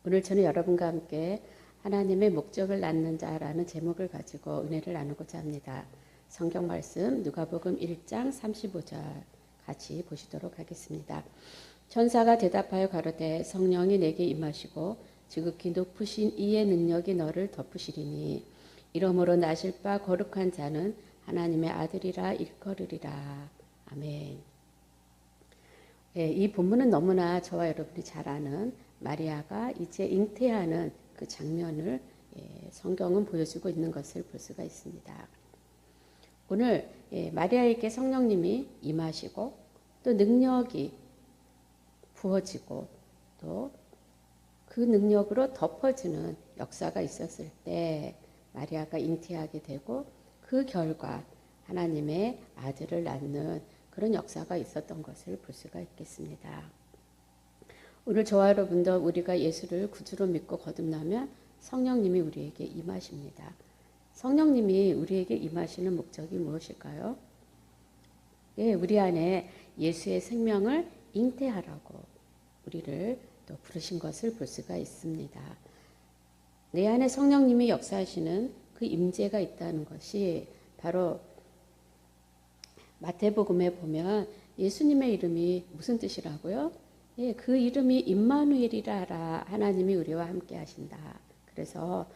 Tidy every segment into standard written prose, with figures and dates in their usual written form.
오늘 저는 여러분과 함께 하나님의 목적을 낳는 자라는 제목을 가지고 은혜를 나누고자 합니다. 성경 말씀 누가복음 1장 35절 같이 보시도록 하겠습니다. 천사가 대답하여 가로되 성령이 내게 임하시고 지극히 높으신 이의 능력이 너를 덮으시리니 이러므로 나실 바 거룩한 자는 하나님의 아들이라 일컬으리라. 아멘. 이 본문은 너무나 저와 여러분이 잘 아는 마리아가 이제 잉태하는 그 장면을 성경은 보여주고 있는 것을 볼 수가 있습니다. 오늘 마리아에게 성령님이 임하시고 또 능력이 부어지고 또 그 능력으로 덮어지는 역사가 있었을 때 마리아가 잉태하게 되고 그 결과 하나님의 아들을 낳는 그런 역사가 있었던 것을 볼 수가 있겠습니다. 오늘 저와 여러분도 우리가 예수를 구주로 믿고 거듭나면 성령님이 우리에게 임하십니다. 성령님이 우리에게 임하시는 목적이 무엇일까요? 우리 안에 예수의 생명을 잉태하라고 우리를 또 부르신 것을 볼 수가 있습니다. 내 안에 성령님이 역사하시는 그 임재가 있다는 것이 바로 마태복음에 보면 예수님의 이름이 무슨 뜻이라고요? 그 이름이 임마누엘이라 하나님이 우리와 함께 하신다. 그래서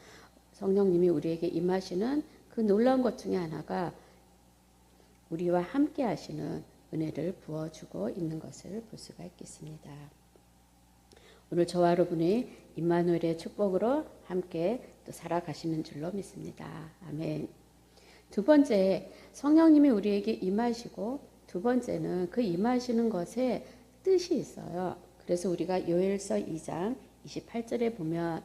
성령님이 우리에게 임하시는 그 놀라운 것 중에 하나가 우리와 함께 하시는 은혜를 부어주고 있는 것을 볼 수가 있겠습니다. 오늘 저와 여러분이 임마누엘의 축복으로 함께 또 살아가시는 줄로 믿습니다. 아멘. 두 번째, 성령님이 우리에게 임하시고 두 번째는 그 임하시는 것에 뜻이 있어요. 그래서 우리가 요엘서 2장 28절에 보면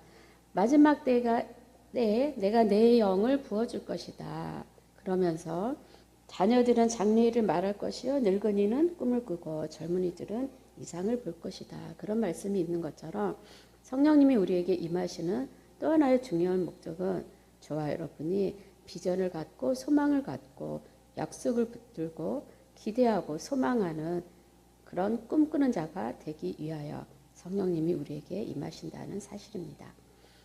마지막 때에 내가 내 영을 부어줄 것이다. 그러면서 자녀들은 장래일을 말할 것이요 늙은이는 꿈을 꾸고 젊은이들은 이상을 볼 것이다. 그런 말씀이 있는 것처럼 성령님이 우리에게 임하시는 또 하나의 중요한 목적은 저와 여러분이 비전을 갖고 소망을 갖고 약속을 붙들고 기대하고 소망하는 그런 꿈꾸는 자가 되기 위하여 성령님이 우리에게 임하신다는 사실입니다.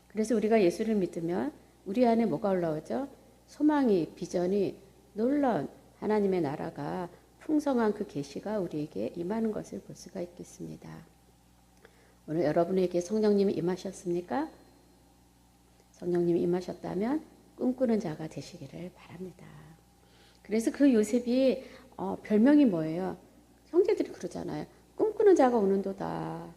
그래서 우리가 예수를 믿으면 우리 안에 뭐가 올라오죠? 소망이, 비전이, 놀라운 하나님의 나라가 풍성한 그 계시가 우리에게 임하는 것을 볼 수가 있겠습니다. 오늘 여러분에게 성령님이 임하셨습니까? 성령님이 임하셨다면 꿈꾸는 자가 되시기를 바랍니다. 그래서 그 요셉이 별명이 뭐예요? 형제들이 그러잖아요. 꿈꾸는 자가 오는도다.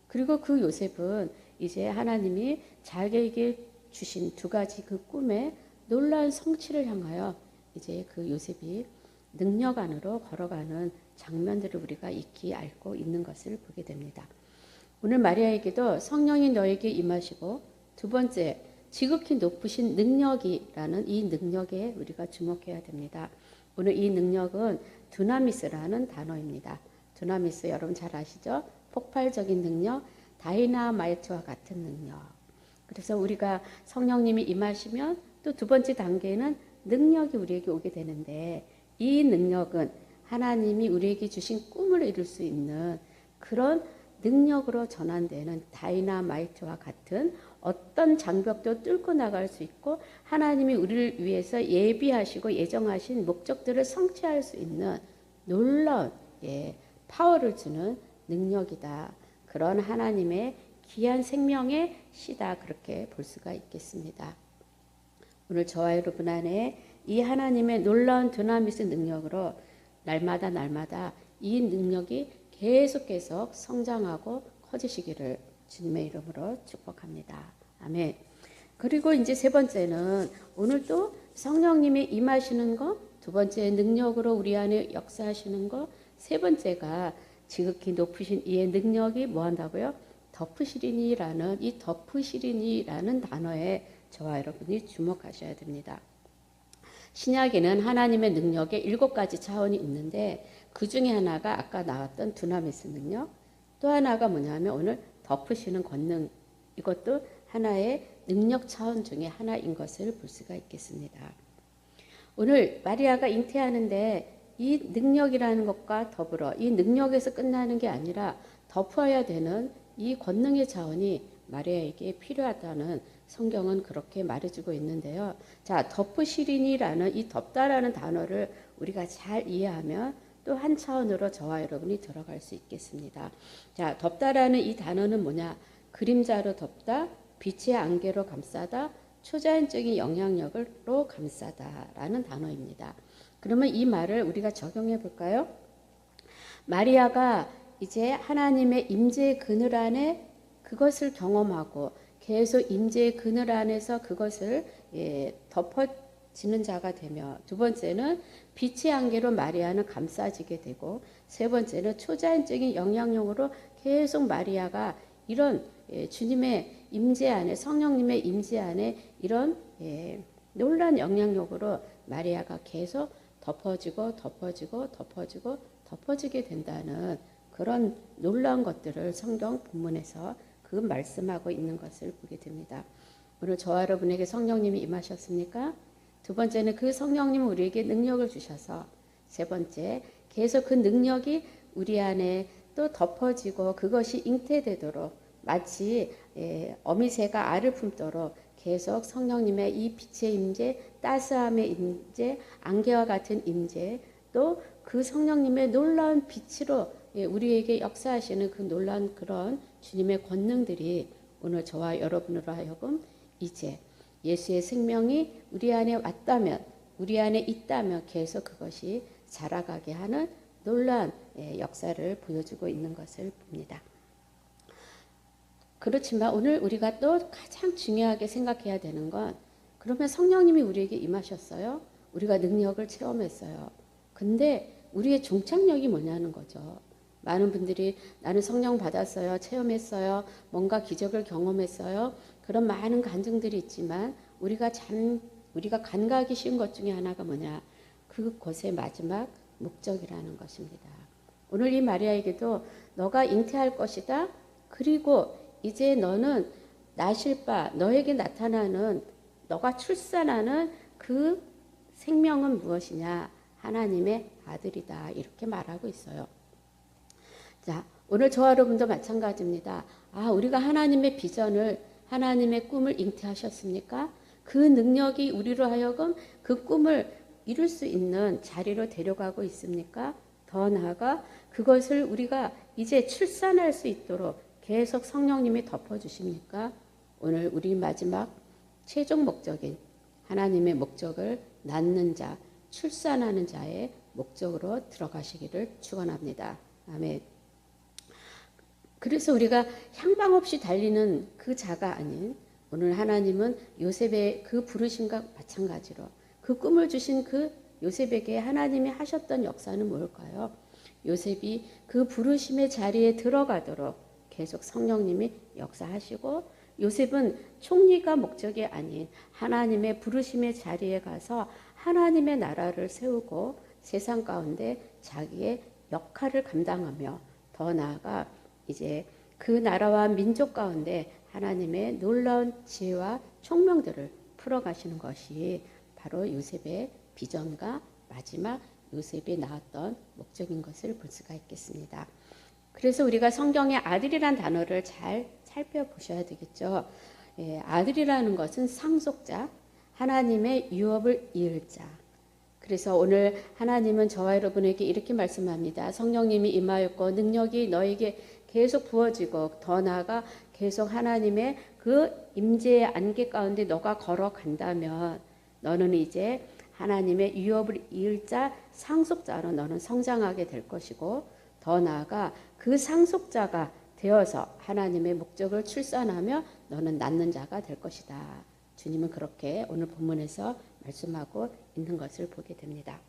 그리고 그 요셉은 이제 하나님이 자기에게 주신 두 가지 그 꿈의 놀라운 성취를 향하여 이제 그 요셉이 능력 안으로 걸어가는 장면들을 우리가 익히 알고 있는 것을 보게 됩니다. 오늘 마리아에게도 성령이 너에게 임하시고 두 번째 지극히 높으신 능력이라는 이 능력에 우리가 주목해야 됩니다. 오늘 이 능력은 두나미스라는 단어입니다. 두나미스 여러분 잘 아시죠? 폭발적인 능력, 다이나마이트와 같은 능력. 그래서 우리가 성령님이 임하시면 또 두 번째 단계는 능력이 우리에게 오게 되는데 이 능력은 하나님이 우리에게 주신 꿈을 이룰 수 있는 그런 능력으로 전환되는 다이나마이트와 같은 어떤 장벽도 뚫고 나갈 수 있고 하나님이 우리를 위해서 예비하시고 예정하신 목적들을 성취할 수 있는 놀라운 파워를 주는 능력이다. 그런 하나님의 귀한 생명의 씨다. 그렇게 볼 수가 있겠습니다. 오늘 저와 여러분 안에 이 하나님의 놀라운 두나미스 능력으로 날마다 이 능력이 계속 성장하고 커지시기를 주님의 이름으로 축복합니다. 아멘. 그리고 이제 세 번째는 오늘 또 성령님이 임하시는 것, 두 번째 능력으로 우리 안에 역사하시는 것, 세 번째가 지극히 높으신 이의 능력이 뭐 한다고요? 덮으시리니라는 이 덮으시리니라는 단어에 저와 여러분이 주목하셔야 됩니다. 신약에는 하나님의 능력에 7가지 차원이 있는데 그 중에 하나가 아까 나왔던 두나미스 능력, 또 하나가 뭐냐면 오늘 덮으시는 권능, 이것도 하나의 능력 차원 중에 하나인 것을 볼 수가 있겠습니다. 오늘 마리아가 잉태하는데 이 능력이라는 것과 더불어 이 능력에서 끝나는 게 아니라 덮어야 되는 이 권능의 차원이 마리아에게 필요하다는 성경은 그렇게 말해주고 있는데요. 자, 덮으시리니라는 이 덮다라는 단어를 우리가 잘 이해하면 또 한 차원으로 저와 여러분이 들어갈 수 있겠습니다. 자, 덮다라는 이 단어는 뭐냐? 그림자로 덮다, 빛의 안개로 감싸다, 초자연적인 영향력으로 감싸다라는 단어입니다. 그러면 이 말을 우리가 적용해 볼까요? 마리아가 이제 하나님의 임재의 그늘 안에 그것을 경험하고 계속 임재의 그늘 안에서 그것을 덮어지는 자가 되며, 두 번째는 빛의 안개로 마리아는 감싸지게 되고, 세 번째는 초자연적인 영향력으로 계속 마리아가 이런 주님의 임재 안에, 성령님의 임재 안에 이런 놀라운 영향력으로 마리아가 계속 덮어지고 덮어지고 덮어지고 덮어지게 된다는 그런 놀라운 것들을 성경 본문에서 그 말씀하고 있는 것을 보게 됩니다. 오늘 저와 여러분에게 성령님이 임하셨습니까? 두 번째는 그 성령님은 우리에게 능력을 주셔서, 세 번째 계속 그 능력이 우리 안에 또 덮어지고 그것이 잉태되도록, 마치 어미새가 알을 품도록 계속 성령님의 이 빛의 임재, 따스함의 임재, 안개와 같은 임재, 또 그 성령님의 놀라운 빛으로 우리에게 역사하시는 그 놀라운 그런 주님의 권능들이 오늘 저와 여러분으로 하여금 이제 예수의 생명이 우리 안에 왔다면, 우리 안에 있다면 계속 그것이 자라가게 하는 놀라운 역사를 보여주고 있는 것을 봅니다. 그렇지만 오늘 우리가 또 가장 중요하게 생각해야 되는 건, 그러면 성령님이 우리에게 임하셨어요. 우리가 능력을 체험했어요. 근데 우리의 종착역이 뭐냐는 거죠. 많은 분들이 나는 성령 받았어요, 체험했어요, 뭔가 기적을 경험했어요. 그런 많은 간증들이 있지만 우리가 간과하기 쉬운 것 중에 하나가 뭐냐? 그것의 마지막 목적이라는 것입니다. 오늘 이 마리아에게도 너가 잉태할 것이다. 그리고 이제 너는 나실 바, 너에게 나타나는, 너가 출산하는 그 생명은 무엇이냐? 하나님의 아들이다. 이렇게 말하고 있어요. 자, 오늘 저와 여러분도 마찬가지입니다. 우리가 하나님의 비전을, 하나님의 꿈을 잉태하셨습니까? 그 능력이 우리로 하여금 그 꿈을 이룰 수 있는 자리로 데려가고 있습니까? 더 나아가 그것을 우리가 이제 출산할 수 있도록 계속 성령님이 덮어주십니까? 오늘 우리 마지막 최종 목적인 하나님의 목적을 낳는 자, 출산하는 자의 목적으로 들어가시기를 축원합니다. 아멘. 그래서 우리가 향방 없이 달리는 그 자가 아닌, 오늘 하나님은 요셉의 그 부르심과 마찬가지로 그 꿈을 주신 그 요셉에게 하나님이 하셨던 역사는 뭘까요? 요셉이 그 부르심의 자리에 들어가도록 계속 성령님이 역사하시고, 요셉은 총리가 목적이 아닌 하나님의 부르심의 자리에 가서 하나님의 나라를 세우고 세상 가운데 자기의 역할을 감당하며, 더 나아가 이제 그 나라와 민족 가운데 하나님의 놀라운 지혜와 총명들을 풀어가시는 것이 바로 요셉의 비전과 마지막 요셉이 낳았던 목적인 것을 볼 수가 있겠습니다. 그래서 우리가 성경의 아들이란 단어를 잘 살펴보셔야 되겠죠. 아들이라는 것은 상속자, 하나님의 유업을 이을 자. 그래서 오늘 하나님은 저와 여러분에게 이렇게 말씀합니다. 성령님이 임하였고 능력이 너에게 계속 부어지고, 더 나아가 계속 하나님의 그 임재의 안개 가운데 너가 걸어간다면 너는 이제 하나님의 유업을 이을 자, 상속자로 너는 성장하게 될 것이고, 더 나아가 그 상속자가 되어서 하나님의 목적을 출산하며 너는 낳는 자가 될 것이다. 주님은 그렇게 오늘 본문에서 말씀하고 있는 것을 보게 됩니다.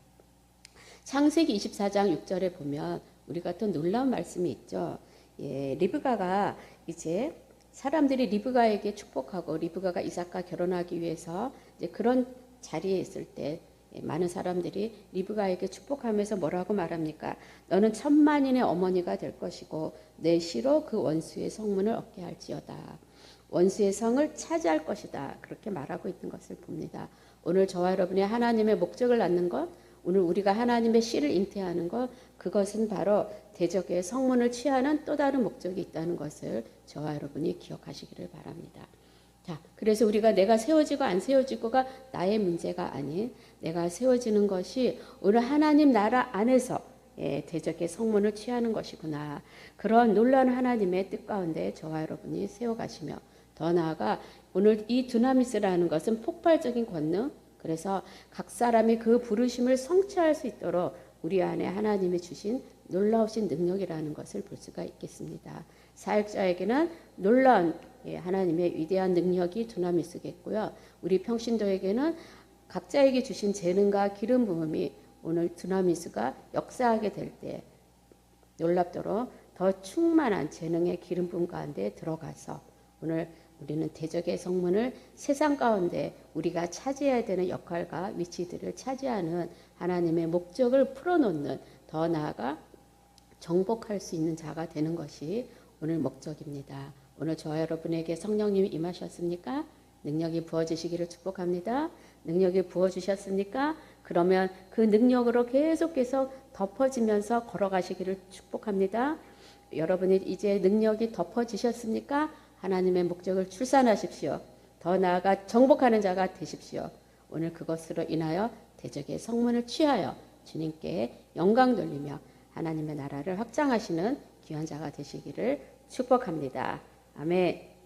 창세기 24장 6절에 보면 우리가 또 놀라운 말씀이 있죠. 리브가가 이제 사람들이 리브가에게 축복하고 리브가가 이삭과 결혼하기 위해서 이제 그런 자리에 있을 때 많은 사람들이 리브가에게 축복하면서 뭐라고 말합니까? 너는 천만인의 어머니가 될 것이고 내 시로 그 원수의 성문을 얻게 할지어다. 원수의 성을 차지할 것이다. 그렇게 말하고 있는 것을 봅니다. 오늘 저와 여러분의 하나님의 목적을 낳는 것, 오늘 우리가 하나님의 씨를 잉태하는 것, 그것은 바로 대적의 성문을 취하는 또 다른 목적이 있다는 것을 저와 여러분이 기억하시기를 바랍니다. 자, 그래서 우리가 내가 세워지고 안 세워지고가 나의 문제가 아닌 내가 세워지는 것이 오늘 하나님 나라 안에서 대적의 성문을 취하는 것이구나. 그런 놀라운 하나님의 뜻 가운데 저와 여러분이 세워가시며 더 나아가 오늘 이 두나미스라는 것은 폭발적인 권능, 그래서 각 사람이 그 부르심을 성취할 수 있도록 우리 안에 하나님이 주신 놀라우신 능력이라는 것을 볼 수가 있겠습니다. 사역자에게는 놀라운 하나님의 위대한 능력이 두나미스겠고요. 우리 평신도에게는 각자에게 주신 재능과 기름 부음이 오늘 두나미스가 역사하게 될 때 놀랍도록 더 충만한 재능의 기름 부음 가운데 들어가서 오늘 우리는 대적의 성문을 세상 가운데 우리가 차지해야 되는 역할과 위치들을 차지하는 하나님의 목적을 풀어놓는, 더 나아가 정복할 수 있는 자가 되는 것이 오늘 목적입니다. 오늘 저와 여러분에게 성령님이 임하셨습니까? 능력이 부어지시기를 축복합니다. 능력이 부어주셨습니까? 그러면 그 능력으로 계속해서 덮어지면서 걸어가시기를 축복합니다. 여러분이 이제 능력이 덮어지셨습니까? 하나님의 목적을 출산하십시오. 더 나아가 정복하는 자가 되십시오. 오늘 그것으로 인하여 대적의 성문을 취하여 주님께 영광 돌리며 하나님의 나라를 확장하시는 귀한 자가 되시기를 축복합니다. 아멘.